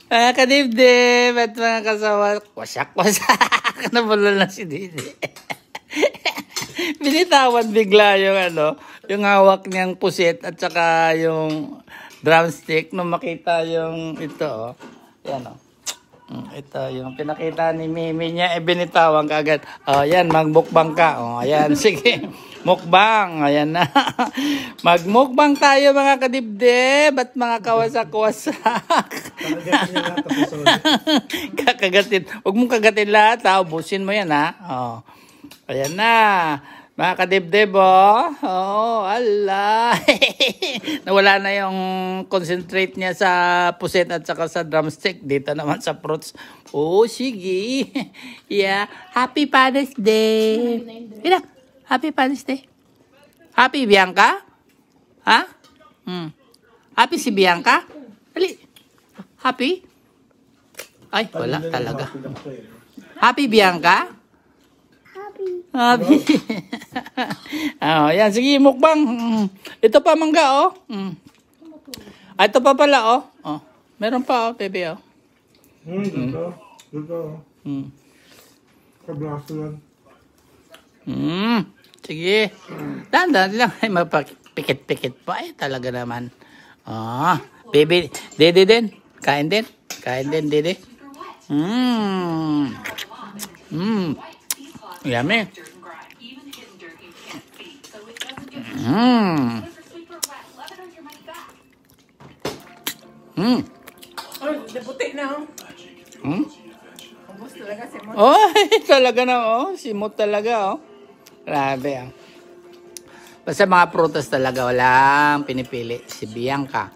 Mga kadibdib at mga kasawa, wasak-wasak. Nabulol na si Didi. Binitawan bigla yung yung hawak niyang pusit at saka yung drumstick nung makita yung ito. Yan ito yung pinakita ni Mimi niya, binitawan kaagad. Yan, magmukbang ka. Ayan, sige. Mukbang. Ayan na. Magmukbang tayo mga kadibdib at mga kawasak-wasak. Kakagatin. Huwag mong kagatin lahat, ha. Ubusin mo yan, ha. Ayan na. Mga kadibdib, ala. Nawala na yung concentrate niya sa puset at saka sa drumstick. Dito naman sa fruits. Sige. Yeah. Happy Father's Day. Mira. Happy Father's Day. Happy, Bianca? Ha? Happy si Bianca? Dali. Happy? Ay, wala talaga. Happy, Bianca? Happy. Yan. Sige, mukbang. Ito pa, mangga, ito pa pala, Meron pa, bebe, Sige. Dahan-dahan lang. Ay, mapikit-pikit pa. Talaga naman. Bebe, Dede din. Kain din. Kain din, Dede. Yummy. Puti na, Ubus talaga si Mot. Talaga na, simot talaga, Grabe, Basta mga prutas talaga, walang pinipili. Si Bianca.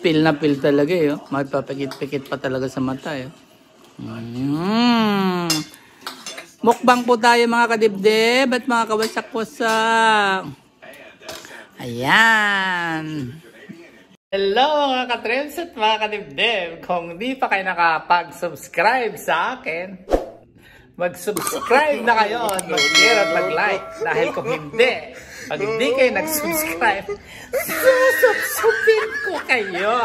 Pil na pil talaga, Magpapikit-pikit pa talaga sa mata, Mukbang po tayo mga kadibdib at mga kawasak-wasak. Ayan. Hello mga katrims at mga kadibdib. Kung di pa kayo nakapag-subscribe sa akin, mag-subscribe na kayo at mag-share at mag-like. Dahil kung hindi, pag hindi kayo nag-subscribe, susupsupin ko kayo.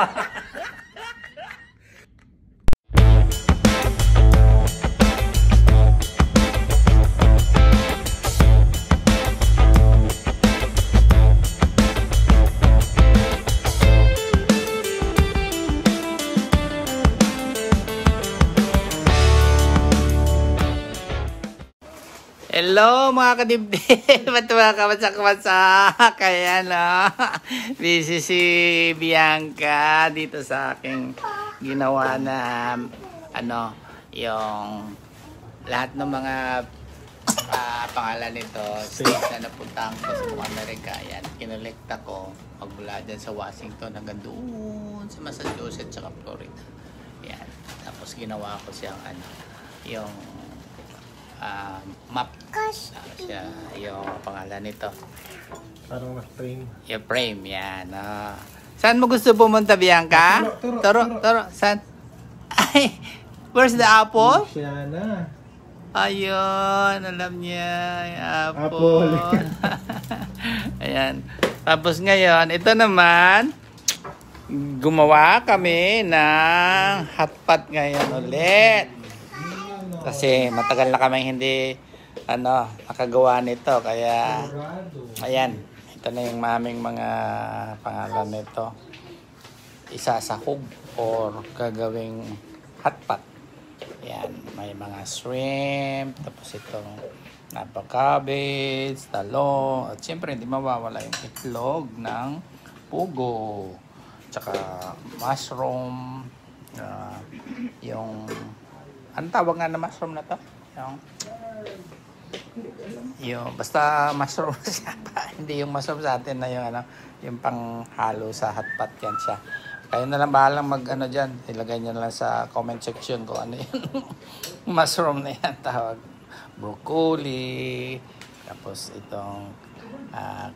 Hello mga kadibdib at mga kawasak-wasak. Ayan busy si Bianca dito sa aking ginawa na yung lahat ng mga pangalan nito state na napuntahan ko sa buong Amerika. Ayan, kinolekta ko magmula dyan sa Washington hanggang doon sa Massachusetts at Florida. Ayan, tapos ginawa ko siyang yung map. Siya, yung pangalan nito. Parang na-frame. Yung frame, yan. Saan mo gusto pumunta, Bianca? Turo. Saan? Ay, where's the apple? Siya na. Ayun, alam niya. Yung apple. Ayan. Tapos ngayon, ito naman, gumawa kami ng hotpot ngayon ulit. Kasi matagal na kami hindi nakagawa nito, kaya ayan, ito na yung maming mga pangalan nito, isasahog or gagawing hotpot. Ayan, may mga shrimp, tapos itong cabbage, talong, at siyempre hindi mawawala yung itlog ng pugo, tsaka mushroom, yung ano tawag nga na mushroom na to? Yung basta mushroom siya pa. Hindi yung mushroom sa atin na yung panghalo sa hotpot, yan siya. Kayo na lang bahalang dyan. Ilagay nyo lang sa comment section kung ano yun. Mushroom na yan tawag. Broccoli, tapos itong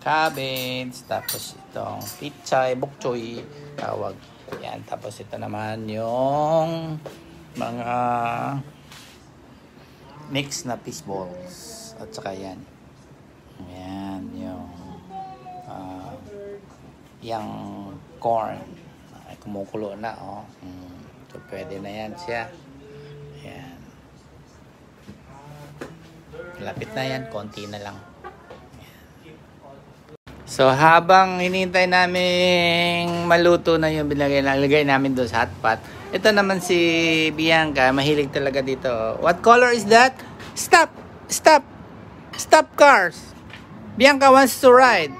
cabbage, tapos itong pichay, bokchoy tawag. Yan, tapos ito naman yung mga mix na fish balls at saka yan yung corn kumukulo na, oh. So, pwede na yan siya. Ayan. Lapit na yan, konti na lang. So, habang hinintay namin maluto na yung nilagay namin doon sa hot pot, ito naman si Bianca, mahilig talaga dito. What color is that? Stop! Stop! Stop cars! Bianca wants to ride.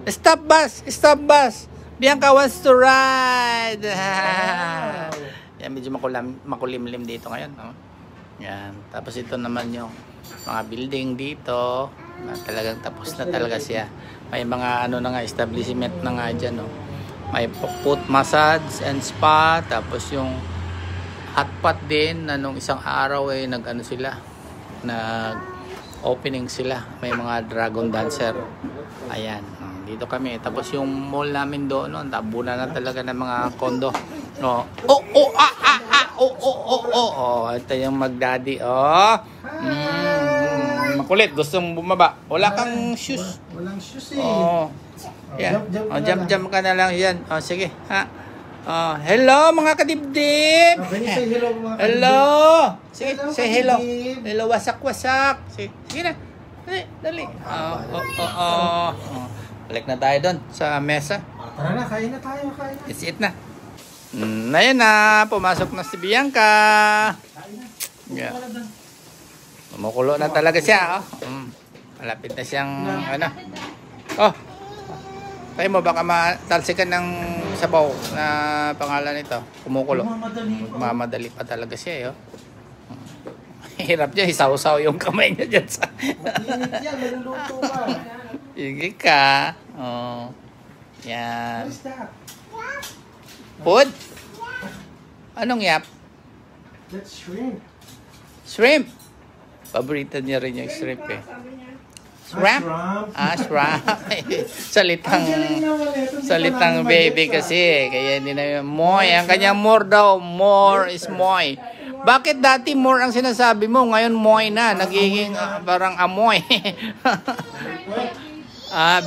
Stop bus! Stop bus! Bianca wants to ride! Yan, medyo makulimlim dito ngayon. Oh. Yan. Tapos ito naman yung mga building dito. Na talagang tapos na talaga siya. May mga ano na nga, establishment na nga dyan. Oh. May foot massage and spa. Tapos yung hot pot din na nung isang araw nag-ano sila. Nag-opening sila. May mga dragon dancer. Ayan. Dito kami. Tapos yung mall namin doon, no, tabunan na talaga ng mga kondo. No. Ito yung mag-daddy. Makulit. Gustong bumaba. Wala kang shoes. Walang shoes eh. Yeah. Jump ka na lang yan. Sige. Ha. Hello mga kadibdib. Say hello mga kadibdib. Hello. Sige, Hello, say hello. kadibdib. Hello, wasak-wasak. Sige na. Dali. Balik na tayo doon sa mesa. Tara na, kain na tayo, kain na. It's it na. Ayun na. Pumasok na si Bianca. Yeah. Kumukulo na talaga siya. Malapit na siyang ano. Tayo mo baka matalsikan ng sabaw na pangalan nito. Kumukulo. Mamadali pa talaga siya. Hirap niya. Isaw-saw yung kamay niya dyan sa... Mainit yan, maluluto ka. Sige ka. Yan. What is that? Food? Anong yap? That's shrimp. Shrimp. Paborito niya rin yung shrimp eh. Shrimp? Shrimp. Salitang baby kasi. Kaya hindi na yung moy. Ang kanyang more daw. More is moy. Bakit dati more ang sinasabi mo? Ngayon moy na. Nagiging parang amoy.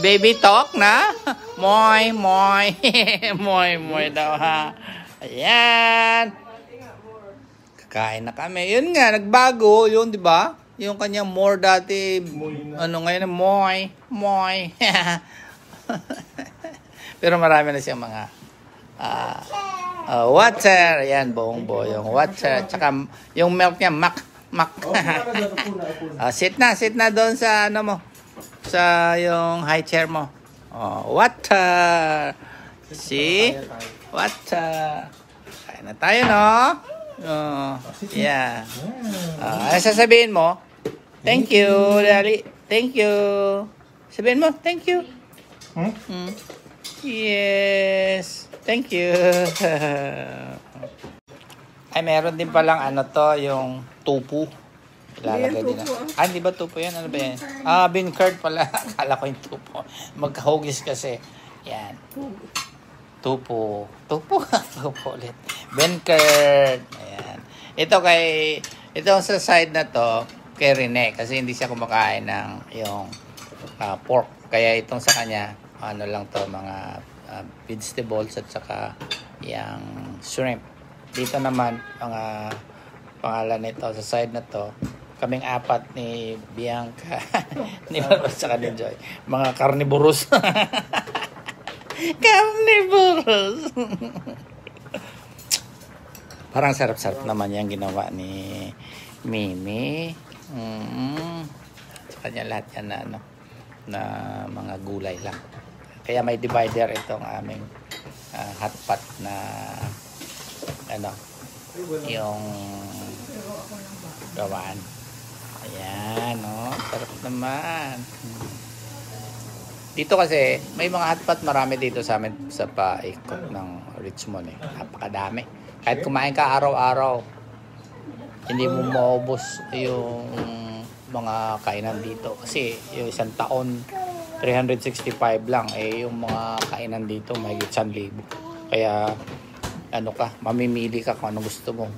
Baby talk na? Moy, moy. Moy daw ha. Ayan. Kakain na kami. Yun nga, nagbago. Yun, di ba? Yung kanyang more dati. Ngayon, moy. Pero marami na siyang mga water. Ayan, buong yung water. Tsaka yung milk niya, mak. Sit na doon sa ano mo. Sa yung high chair mo. Water. See? Water. Kain na tayo, no? Yeah. Ano sasabihin mo? Thank you, Dali. Thank you. Sabihin mo, thank you. Yes. Thank you. Ay, meron din palang ano to, yung tupu. Ilalagay din na. Hindi ba tupo yan? Ano ba yan? Bean curd pala. Akala ko yung tupo. Magkahugis kasi. Yan. Tupo ulit. Bean curd. Ayan. Ito sa side na to, kay Rene. Kasi hindi siya kumakain ng yung pork. Kaya itong sa kanya, ano lang to, mga vegetables at saka yung shrimp. Dito naman, mga pangalan nito sa side na to, kaming apat ni Bianca, ni Maro at saka ni Joy. Mga carnivorous. Carnivorous. Parang sarap-sarap naman yung ginawa ni Mimi. Sa kanya lahat yan na, na mga gulay lang. Kaya may divider itong aming hot pot na yung gawaan. Ayan, sarap naman. Dito kasi, may mga hotpot marami dito sa amin sa paikot ng Richmond eh. Napakadami. Kahit kumain ka araw-araw, hindi mo maubos yung mga kainan dito. Kasi yung isang taon, 365 lang. Yung mga kainan dito, may 1,000. Kaya, mamimili ka kung ano gusto mo.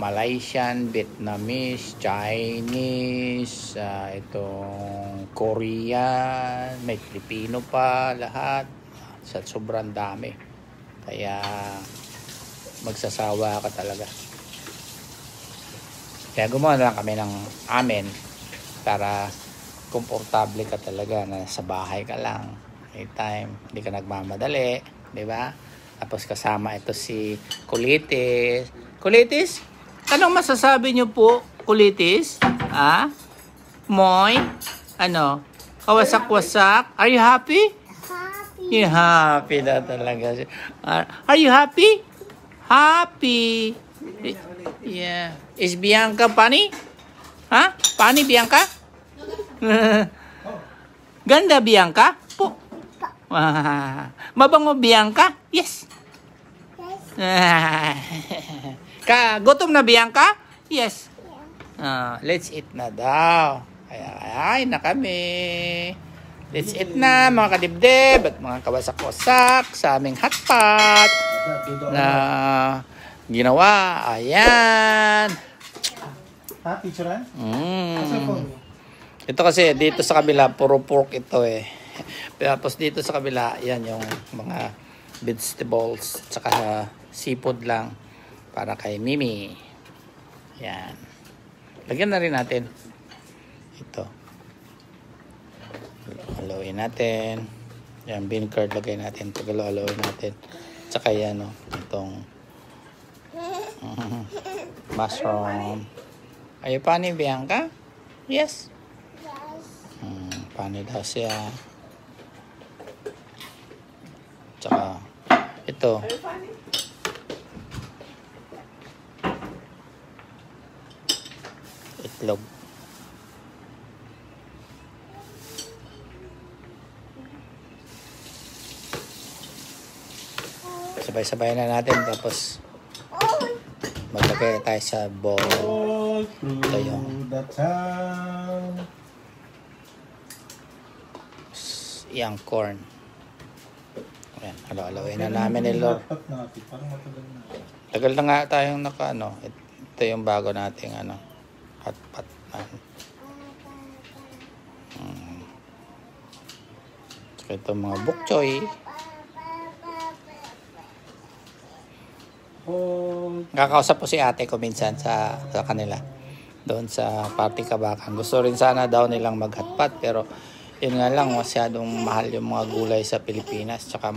Malaysian, Vietnamese, Chinese, itong Korean, may Filipino pa, lahat. Sa sobrang dami. Kaya magsasawa ka talaga. Kaya gumawa na lang kami ng amin para komportable ka talaga na sa bahay ka lang. Anytime, hindi ka nagmamadali, di ba? Tapos kasama ito si Kulitis. Kulitis, anong masasabi niyo po, Kulitis? Ah? Moy? Ano? Kawasak-wasak? Are you happy? Happy. You're happy na talaga. Are you happy? Happy. Yeah. Is Bianca funny? Ha? Funny, Bianca? Ganda, Bianca? Po. Mabango, Bianca? Yes. Yes. Gutom na, Bianca? Yes. Let's eat na daw. Ay na kami. Let's eat na, mga kadibdib at mga kawasak-wasak sa aming hotpot na ginawa. Ayan. Ha, picturean? Sa Mm. phone mo. Ito kasi dito sa kabila puro pork ito eh. Tapos dito sa kabila yan yung mga vegetables tsaka seafood lang para kay Mimi. Yan. Lagyan na rin natin ito. Haluin natin. Yan, bean curd lagay natin. Haluin natin. Tsaka yan itong mushroom. Are you funny, Bianca? Yes. Funny daw siya. Tsaka ito. Itlog. Sabay-sabay na natin tapos maglagay tayo sa bowl. All through Ito yung the town. yung corn. Ayan, halo-haloin na namin ni Lord. Hotpot natin, parang matagal na. Tagal na nga tayong ito yung bago nating hotpot. So, ito mga bok choy. All Kakausap po si ate ko minsan sa kanila. Doon sa Party Kabakan. Gusto rin sana daw nilang mag-hotpot pero yun nga lang masyadong mahal yung mga gulay sa Pilipinas. Tsaka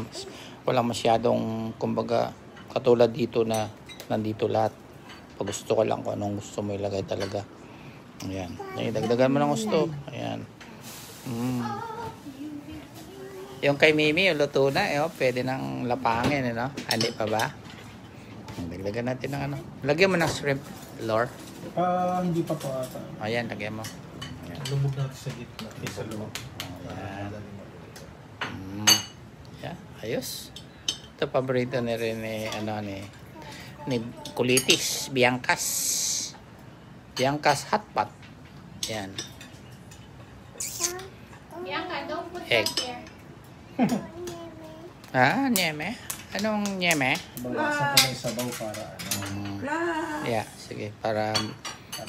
walang masyadong kumbaga katulad dito na nandito lahat. Pag gusto ko lang kung anong gusto mo ilagay talaga. Ayan. Dagdagan mo ng gusto. Ayan. Yung kay Mimi, yung luto na. Pwede nang lapangin. Hindi pa ba? Dagdagan natin ng Lagyan mo ng shrimp, Lord. hindi pa po ata. Ayan, lagyan mo. Lubog natin sa gitna. Sa loob. Ayan. Yeah, ayos. Ito paborito ni rin ni Kulitis, Biancas hotpot. Yan. Bianca, don't put Egg. that there. Nyeme? Anong nyeme? Balasan ko na yung sabaw para Yeah, sige. Para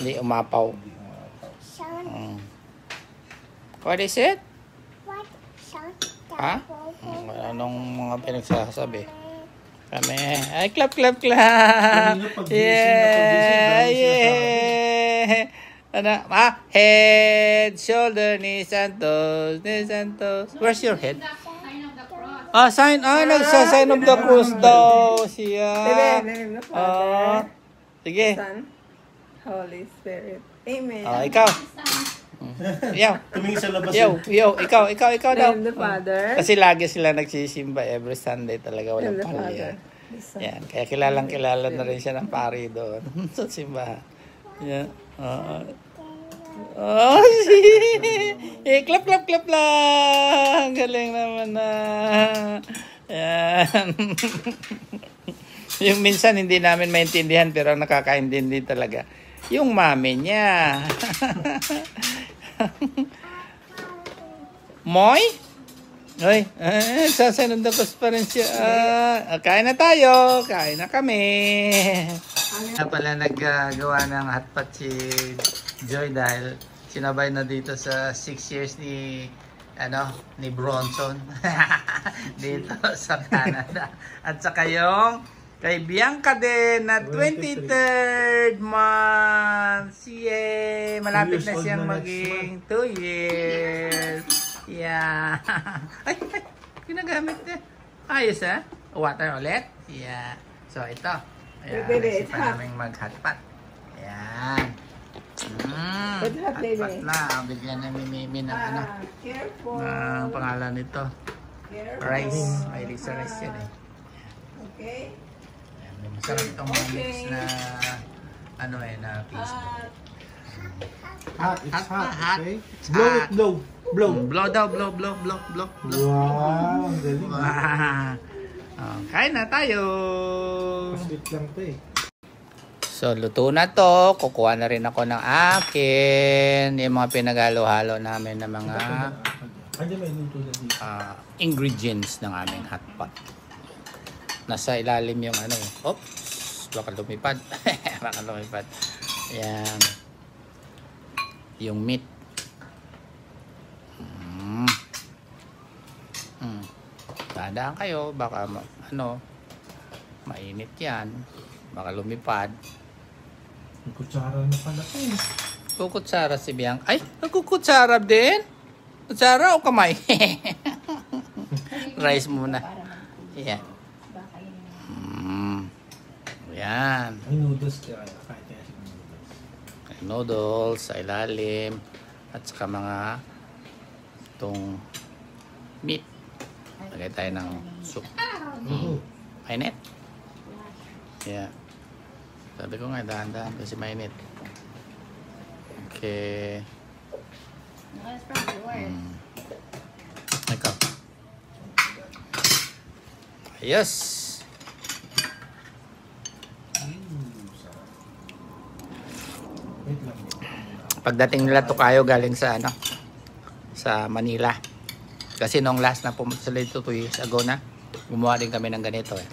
hindi umapaw. Sean, What is it? what? Sean, Ha? that Anong mga pinagsasabi? Kami. Ay, clap, clap, clap. Kanina pag gising na Yeah, gising, yeah. Head, shoulder, knees, and toes. Where's your head? sign of the cross. Nagsa-sign of the cross daw siya. Amen. Name of the Father, Sige. Son, Holy Spirit. Amen. Ikaw. Yaw. Tumingin sa labas. Ikaw daw. Name of the Father. Kasi lagi sila nagsisimba every Sunday talaga. Walang Name of the pala Father. yan. Yan. Kaya kilala na rin siya ng pari doon. Sa simbahan. Yan. Clap lang. Galing naman na. Yan. Yung minsan hindi namin maintindihan pero nakakaintindi talaga. Yung mami niya. Moy? Hoy, sasanod na pa rin siya. Kain na tayo. Kain na kami. Na pala naggagawa ng hotpot si Joy dahil sinabay na dito sa 6 years ni ni Bronson dito sa Canada. At saka yung kay Bianca din na 23rd month. Yay! Malapit na siyang maging 2 years. Yeah. Ay, ginagamit niya. Ayos water ulit. Yeah. So ito. Ayan, Baby, it's naisipan hot. namin mag-hotpot. Ayan. It's hot, baby. Hotpot na. Bigyan na Mimi ng Careful. ang pangalan nito. Careful. Rice. May sa rice yan Okay. Ayan, may masarap itong mga mix na na pizza. Hot, it's Hot pa, hot, hot. okay? It's Blow hot. it, blow. Blow. Blow daw, blow. Wow, ang galing. Wow. Oh, kain na tayo. Sweet lang to eh. So, luto na to. Kukuha na rin ako ng akin. Yung mga pinagalo-halo namin na mga Kanya may luto na dito. ingredients ng aming hotpot. Nasa ilalim yung oops, baka lumipad. Baka lumipad. Ayan. Yung meat. Tandaan kayo, baka mainit yan. Baka lumipad. May kutsara na pala to eh. Kukutsara si Bianca. Ay, nagkukutsara din? Kutsara o kamay? Rice muna. Yan. Yan. Ay, noodles kaya. Kahit kaya siya noodles. Noodles sa ilalim. At saka mga itong meat. Lagay tayo ng soup. Mainit. Yeah. Sabi ko nga, dahan-dahan kasi mainit. Okay. Ikaw. Ayos. Wait lang. Pagdating nila to kayo galing sa sa Manila. Kasi nung last na pumunta sila dito 2 years ago na, gumawa din kami ng ganito eh.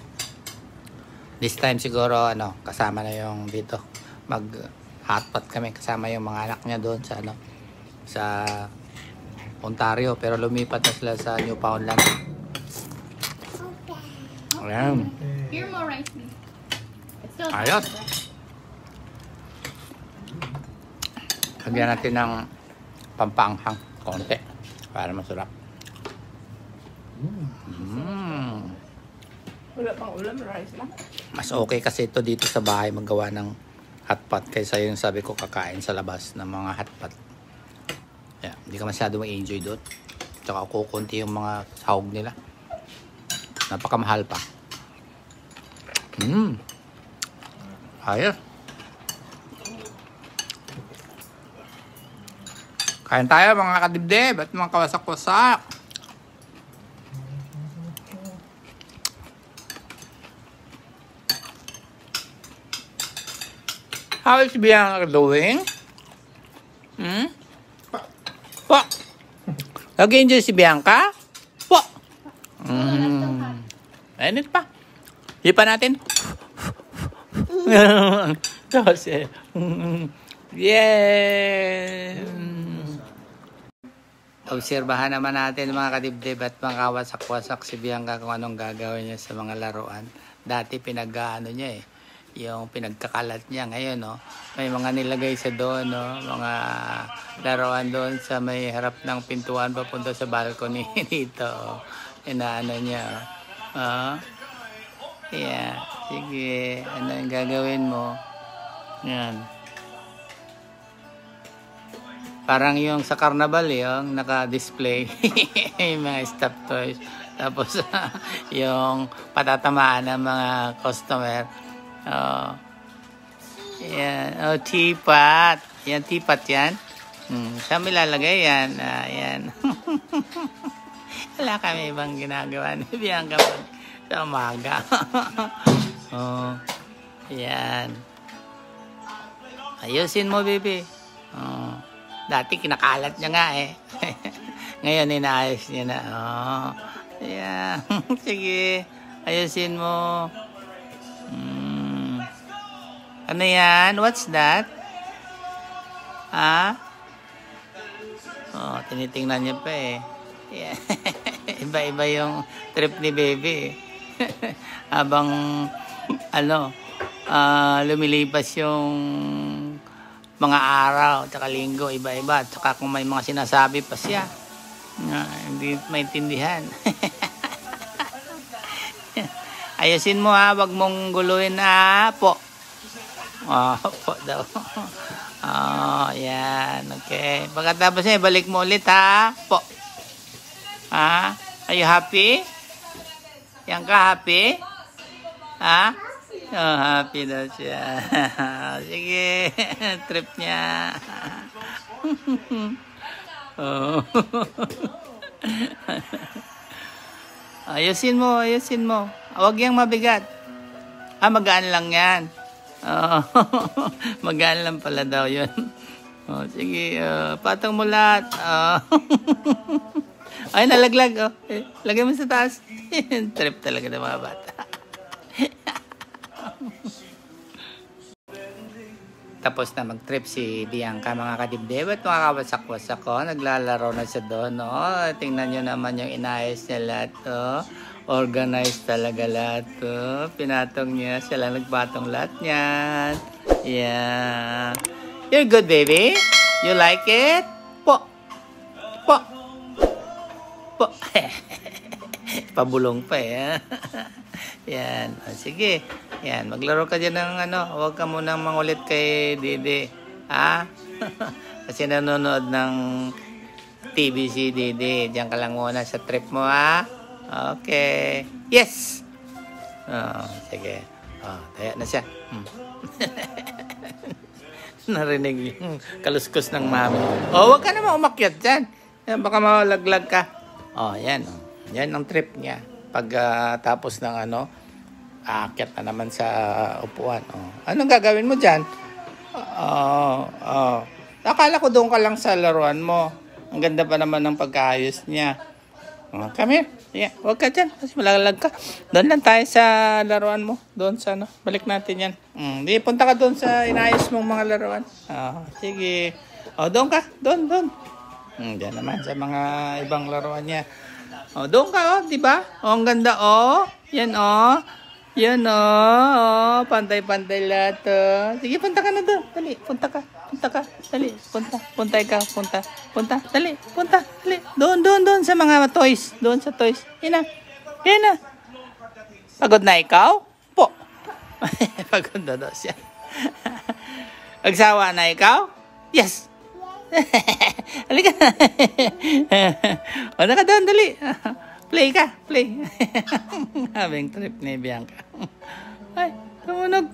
This time siguro kasama na yung dito. Mag hotpot kami kasama yung mga anak niya doon sa sa Ontario, pero lumipat na sila sa Newfoundland. Ayan. Here more rice, please. It's still Ayos. Lagyan natin ng pampaanghang konti para masarap. Wala pang ulam, rice lang. Mas okay kasi ito dito sa bahay maggawa ng hotpot kaysa yung sabi ko kakain sa labas ng mga hotpot. Yeah, hindi ka masyado mag-enjoy doon. Tsaka kukunti yung mga sahog nila. Napakamahal pa. Ayos. Kain tayo mga kadibdib at mga kawasak-wasak. How is Bianca doing? Po. Nag-enjoy si Bianca? Po. Init pa. Hipa natin. Kasi, yeah. Obserbahan naman natin mga kadibdib at mga kawasak-wasak si Bianca kung anong gagawin niya sa mga laruan. Dati pinag-ano niya yung pinagkakalat niya ngayon, may mga nilagay sa doon, mga laruan doon sa may harap ng pintuan papunta sa balcony dito. Inaano niya. Yeah, sige, ano yung gagawin mo? Yan. Parang yung sa carnival, yung naka-display yung mga stuffed toys. Tapos yung patatamaan ng mga customer. Yan. Teapot. Yan, teapot yan. Saan may lalagay yan? Yan. Wala kami ibang ginagawa ni Bianca sa umaga. Yan. Ayusin mo, baby. Dati kinakalat niya nga eh. Ngayon inaayos niya na. Yeah. Sige. Ayusin mo. Ano yan? What's that? Tinitingnan niya pa eh. Yeah. Iba-iba yung trip ni baby. Habang lumilipas yung mga araw tsaka linggo, iba-iba. Tsaka kung may mga sinasabi pa siya, hindi maintindihan. Ayusin mo ha, wag mong guluhin ha, po. Po daw. Yan, okay. Pagkatapos niya, balik mo ulit ha, po. Ha? Are you happy? Yan ka, happy? Ha? Happy daw siya. Sige, trip niya. Ayusin mo. Huwag yang mabigat. Magaan lang yan. Magaan lang pala daw yun. Sige, patong mo lahat. Ay, nalaglag. Lagay mo sa taas. Trip talaga ng mga bata. Tapos na mag-trip si Bianca, mga kadibdib at mga kawasak-wasak ko. Naglalaro na siya doon. Tingnan nyo naman yung inayos niya lahat. Organized talaga lahat. Pinatong niya. Siya lang nagpatong lahat niyan. Yeah. You're good, baby? You like it? Po. Pabulong pa eh. Yan. Sige. Yan. Maglaro ka dyan ng Huwag ka munang mangulit kay Dede. Ha? Kasi nanonood ng TV si Dede. Diyan ka lang muna sa trip mo, ha? Okay. Yes! Sige. Taya na siya. Narinig yung kaluskos ng mami. Huwag ka naman umakyat dyan. Baka malaglag ka. Yan. Yan ang trip niya. Pag tapos ng aakyat na naman sa upuan. Anong gagawin mo dyan? Akala ko doon ka lang sa laruan mo. Ang ganda pa naman ng pagkaayos niya. Come here. Yeah, huwag ka dyan. Kasi malalag ka. Doon lang tayo sa laruan mo. Doon sa balik natin yan. Di, punta ka doon sa inayos mong mga laruan. Sige. Doon ka. Doon. Diyan naman sa mga ibang laruan niya. Doon ka, di ba? Ang ganda, Yan, Yan, pantay-pantay lahat, Sige, punta ka na doon. Dali, punta ka. Dali, punta. Dali, dali. Doon sa mga toys. Doon sa toys. Yan na. Pagod na ikaw? Po. Pagod na daw siya. Agsawa na ikaw? Yes. Halika na. Ka doon, dali. Play. Having trip ni Bianca. Ay, tumunog.